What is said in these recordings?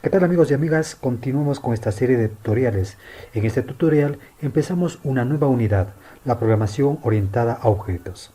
¿Qué tal amigos y amigas? Continuamos con esta serie de tutoriales. En este tutorial empezamos una nueva unidad, la programación orientada a objetos.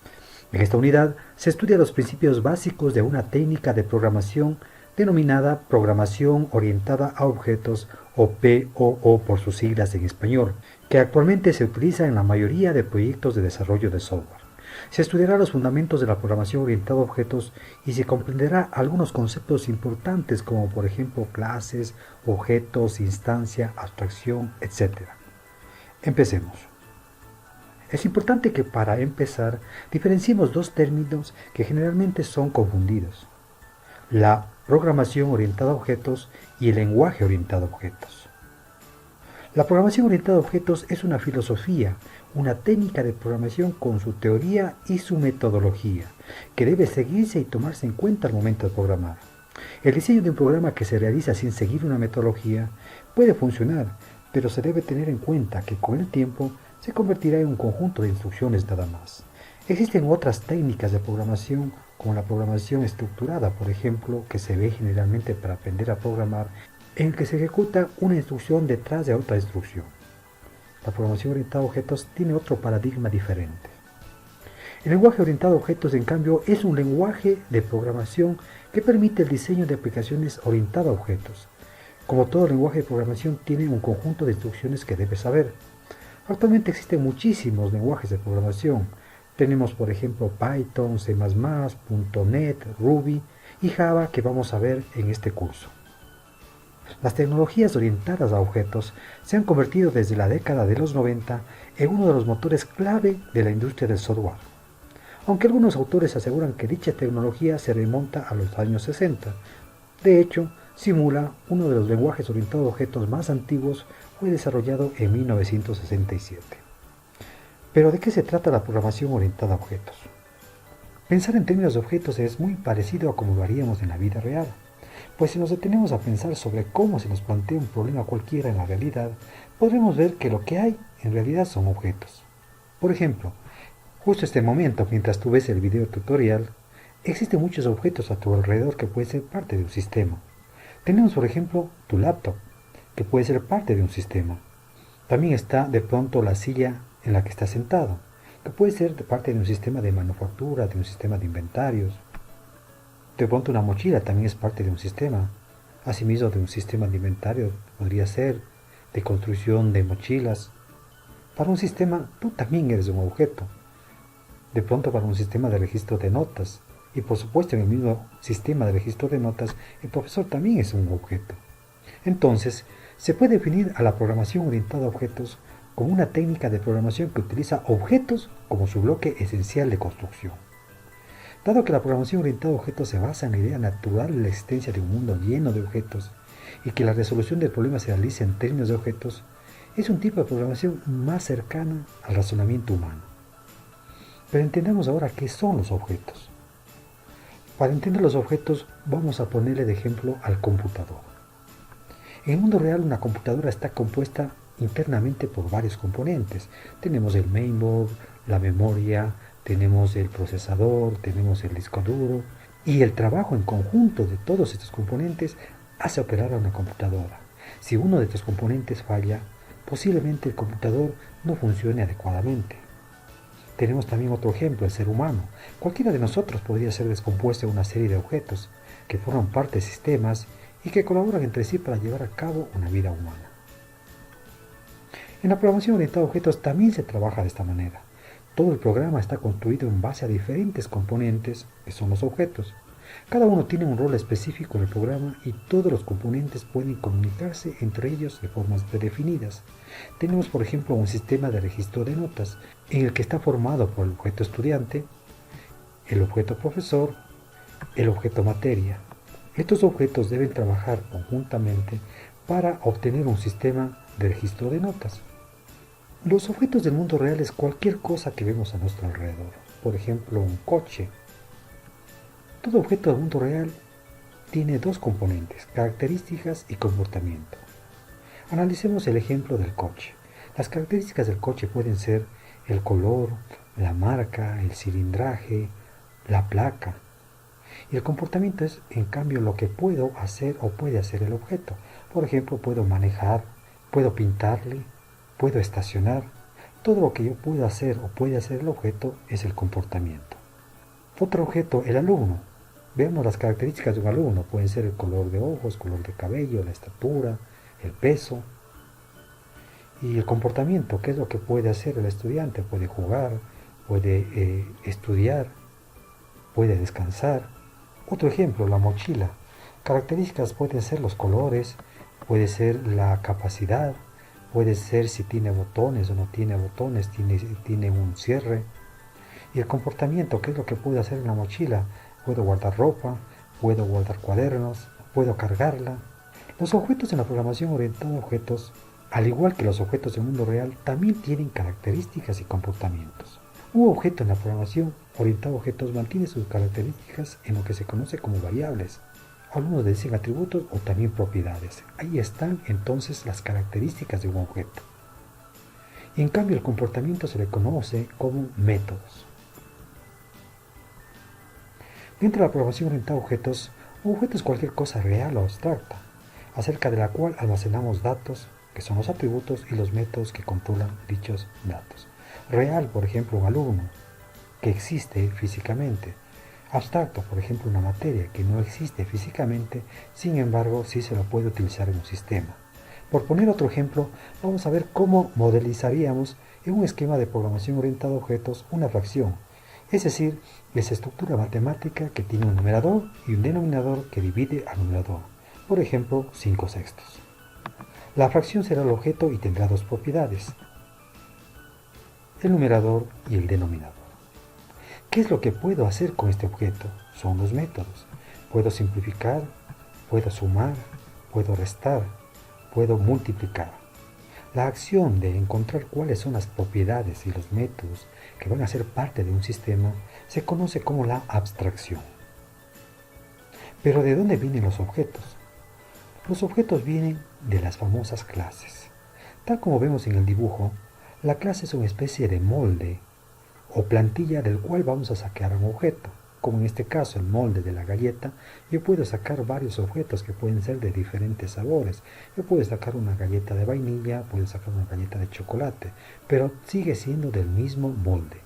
En esta unidad se estudian los principios básicos de una técnica de programación denominada programación orientada a objetos o POO por sus siglas en español, que actualmente se utiliza en la mayoría de proyectos de desarrollo de software. Se estudiará los fundamentos de la programación orientada a objetos y se comprenderá algunos conceptos importantes como por ejemplo clases, objetos, instancia, abstracción, etc. Empecemos. Es importante que para empezar diferenciemos dos términos que generalmente son confundidos: la programación orientada a objetos y el lenguaje orientado a objetos. La programación orientada a objetos es una filosofía, una técnica de programación con su teoría y su metodología, que debe seguirse y tomarse en cuenta al momento de programar. El diseño de un programa que se realiza sin seguir una metodología puede funcionar, pero se debe tener en cuenta que con el tiempo se convertirá en un conjunto de instrucciones nada más. Existen otras técnicas de programación, como la programación estructurada, por ejemplo, que se ve generalmente para aprender a programar, en el que se ejecuta una instrucción detrás de otra instrucción. La programación orientada a objetos tiene otro paradigma diferente. El lenguaje orientado a objetos, en cambio, es un lenguaje de programación que permite el diseño de aplicaciones orientadas a objetos. Como todo lenguaje de programación, tiene un conjunto de instrucciones que debes saber. Actualmente existen muchísimos lenguajes de programación. Tenemos, por ejemplo, Python, C++, .NET, Ruby y Java, que vamos a ver en este curso. Las tecnologías orientadas a objetos se han convertido desde la década de los 90 en uno de los motores clave de la industria del software. Aunque algunos autores aseguran que dicha tecnología se remonta a los años 60, de hecho, simula uno de los lenguajes orientados a objetos más antiguos, fue desarrollado en 1967. Pero ¿de qué se trata la programación orientada a objetos? Pensar en términos de objetos es muy parecido a como lo haríamos en la vida real. Pues si nos detenemos a pensar sobre cómo se nos plantea un problema cualquiera en la realidad, podremos ver que lo que hay en realidad son objetos. Por ejemplo, justo este momento, mientras tú ves el video tutorial, existen muchos objetos a tu alrededor que pueden ser parte de un sistema. Tenemos, por ejemplo, tu laptop, que puede ser parte de un sistema. También está de pronto la silla en la que estás sentado, que puede ser parte de un sistema de manufactura, de un sistema de inventarios. De pronto una mochila también es parte de un sistema. Asimismo, de un sistema de inventario podría ser de construcción de mochilas. Para un sistema, tú también eres un objeto. De pronto para un sistema de registro de notas. Y por supuesto en el mismo sistema de registro de notas, el profesor también es un objeto. Entonces, se puede definir a la programación orientada a objetos como una técnica de programación que utiliza objetos como su bloque esencial de construcción. Dado que la programación orientada a objetos se basa en la idea natural de la existencia de un mundo lleno de objetos y que la resolución del problema se realiza en términos de objetos, es un tipo de programación más cercana al razonamiento humano. Pero entendamos ahora qué son los objetos. Para entender los objetos vamos a ponerle de ejemplo al computador. En el mundo real una computadora está compuesta internamente por varios componentes. Tenemos el mainboard, la memoria, tenemos el procesador, tenemos el disco duro, y el trabajo en conjunto de todos estos componentes hace operar a una computadora. Si uno de estos componentes falla, posiblemente el computador no funcione adecuadamente. Tenemos también otro ejemplo, el ser humano. Cualquiera de nosotros podría ser descompuesto en una serie de objetos que forman parte de sistemas y que colaboran entre sí para llevar a cabo una vida humana. En la programación orientada a objetos también se trabaja de esta manera. Todo el programa está construido en base a diferentes componentes, que son los objetos. Cada uno tiene un rol específico en el programa y todos los componentes pueden comunicarse entre ellos de formas predefinidas. Tenemos, por ejemplo, un sistema de registro de notas, en el que está formado por el objeto estudiante, el objeto profesor, el objeto materia. Estos objetos deben trabajar conjuntamente para obtener un sistema de registro de notas. Los objetos del mundo real es cualquier cosa que vemos a nuestro alrededor. Por ejemplo, un coche. Todo objeto del mundo real tiene dos componentes, características y comportamiento. Analicemos el ejemplo del coche. Las características del coche pueden ser el color, la marca, el cilindraje, la placa. Y el comportamiento es, en cambio, lo que puedo hacer o puede hacer el objeto. Por ejemplo, puedo manejar, puedo pintarle, puedo estacionar. Todo lo que yo puedo hacer o puede hacer el objeto es el comportamiento. Otro objeto, el alumno. Veamos las características de un alumno. Pueden ser el color de ojos, color de cabello, la estatura, el peso. Y el comportamiento, ¿qué es lo que puede hacer el estudiante? Puede jugar, puede estudiar, puede descansar. Otro ejemplo, la mochila. Características pueden ser los colores, puede ser la capacidad, puede ser si tiene botones o no tiene botones, tiene un cierre. Y el comportamiento, ¿qué es lo que puedo hacer en la mochila? Puedo guardar ropa, puedo guardar cuadernos, puedo cargarla. Los objetos en la programación orientada a objetos, al igual que los objetos del mundo real, también tienen características y comportamientos. Un objeto en la programación orientada a objetos mantiene sus características en lo que se conoce como variables. Algunos le dicen atributos o también propiedades. Ahí están entonces las características de un objeto. Y en cambio el comportamiento se le conoce como métodos. Dentro de la programación orientada a objetos, un objeto es cualquier cosa real o abstracta, acerca de la cual almacenamos datos, que son los atributos y los métodos que controlan dichos datos. Real, por ejemplo, un alumno, que existe físicamente. Abstracto, por ejemplo, una materia que no existe físicamente, sin embargo, sí se lo puede utilizar en un sistema. Por poner otro ejemplo, vamos a ver cómo modelizaríamos en un esquema de programación orientada a objetos una fracción. Es decir, esa estructura matemática que tiene un numerador y un denominador que divide al numerador. Por ejemplo, 5/6. La fracción será el objeto y tendrá dos propiedades: el numerador y el denominador. ¿Qué es lo que puedo hacer con este objeto? Son los métodos. Puedo simplificar, puedo sumar, puedo restar, puedo multiplicar. La acción de encontrar cuáles son las propiedades y los métodos que van a ser parte de un sistema se conoce como la abstracción. Pero ¿de dónde vienen los objetos? Los objetos vienen de las famosas clases. Tal como vemos en el dibujo, la clase es una especie de molde o plantilla del cual vamos a sacar un objeto. Como en este caso el molde de la galleta, yo puedo sacar varios objetos que pueden ser de diferentes sabores. Yo puedo sacar una galleta de vainilla, puedo sacar una galleta de chocolate, pero sigue siendo del mismo molde.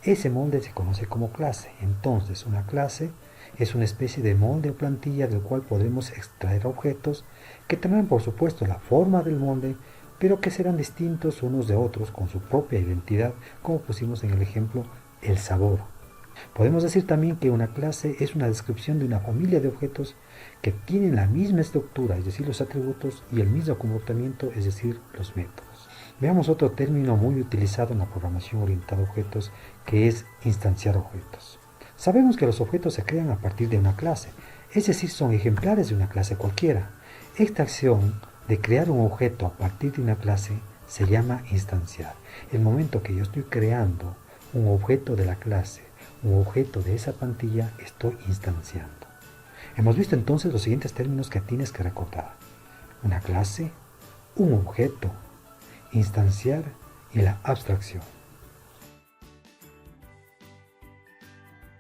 Ese molde se conoce como clase. Entonces una clase es una especie de molde o plantilla del cual podemos extraer objetos que tendrán por supuesto la forma del molde, pero que serán distintos unos de otros con su propia identidad, como pusimos en el ejemplo el sabor. Podemos decir también que una clase es una descripción de una familia de objetos que tienen la misma estructura, es decir, los atributos, y el mismo comportamiento, es decir, los métodos. Veamos otro término muy utilizado en la programación orientada a objetos, que es instanciar objetos. Sabemos que los objetos se crean a partir de una clase, es decir, son ejemplares de una clase cualquiera. Esta acción de crear un objeto a partir de una clase se llama instanciar. El momento que yo estoy creando un objeto de la clase, un objeto de esa plantilla, estoy instanciando. Hemos visto entonces los siguientes términos que tienes que recordar: una clase, un objeto, instanciar y la abstracción.